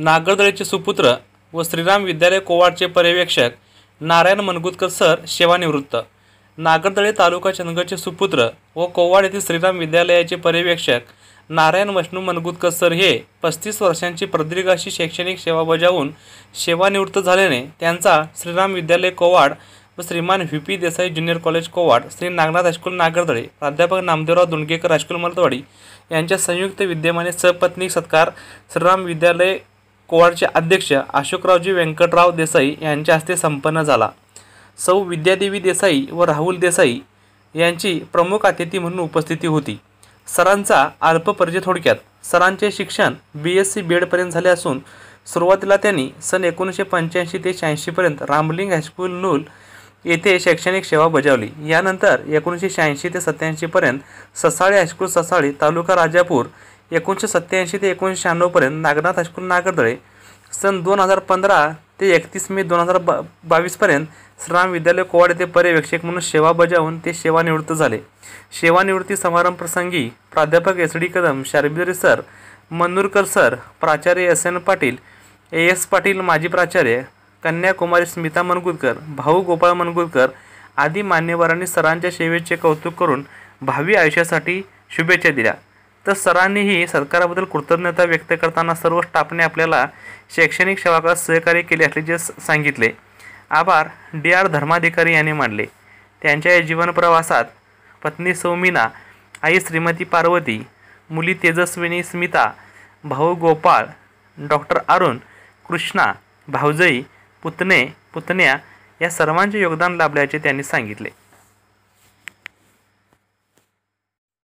नागरदळेचे सुपुत्र व श्रीराम विद्यालय कोवाडचे पर्यवेक्षक नारायण मनगुतकर सर सेवानिवृत्त। नागरदळे तालुका चंदगडचे सुपुत्र व कोवाड येथील श्रीराम विद्यालयाचे पर्यवेक्षक नारायण वैष्णव मनगुतकर सर हे 35 वर्षांची प्रदीर्घ अशी शैक्षणिक सेवा बजावून सेवानिवृत्त झाल्याने त्यांचा श्रीराम विद्यालय कोवाड व Shriman V P. Desai junior college Kowad, Shri Nagnath high school Nagardale, प्राध्यापक नामदेवराव धुंडगेकर हायस्कूल मलतवाडी यांच्या संयुक्त विद्यमाने सपत्नीक सत्कार श्रीराम विद्यालय कोवाडचे अध्यक्ष अशोकरावजी व्यंकटराव देसाई यांच्या हस्ते संपन्न झाला। सौ विद्यादेवी देसाई व राहुल देसाई यांची प्रमुख अतिथी म्हणून उपस्थिती होती। सरांचा अल्प परिचय थोडक्यात। सरांचे शिक्षण BSc B.Ed पर्यंत झाले असून सुरुवातीला त्यांनी सन 1985 ते 86 पर्यंत रामलिंग हायस्कूल नूल येथे शैक्षणिक सेवा बजावली। यानंतर 1986 ते 87 पर्यंत ससाळे हायस्कूल ससाळे तालुका राजापूर, 1987 ते 1996 पर्यंत नागनाथ हायस्कूल नागरदळे, सन 2015 ते 31 मे 2022 पर्यंत श्रीराम विद्यालय कोवाड येथे पर्यवेक्षक म्हणून सेवा बजावून ते सेवानिवृत्त झाले। सेवानिवृत्ती समारंभ प्रसंगी प्राध्यापक SD Kadam, शार्बिरी sir, Manurkar sir, प्राचार्य SN पाटील, AS पाटील माजी प्राचार्य, कन्याकुमारी स्मिता मनगुतकर, भाऊ गोपाळ मनगुतकर आदी मान्यवरांनी सरांच्या सेवेचे कौतुक करून भावी आयुष्यासाठी शुभेच्छा दिल्या। तर सरांनीही सरकारबद्दल कृतज्ञता व्यक्त करताना सर्व स्टाफने आपल्याला शैक्षणिक सेवाकात सहकार्य केले असल्याचे सांगितले। आभार DR धर्माधिकारी यांनी मानले। त्यांच्या या जीवन प्रवासात पत्नी सौ मीना, आई श्रीमती पार्वती, मुली तेजस्विनी स्मिता, भाऊ गोपाळ, डॉक्टर अरुण, कृष्णा, भाऊजाई, पुतणे पुतण्या या सर्वांचे योगदान लाभल्याचे त्यांनी सांगितले।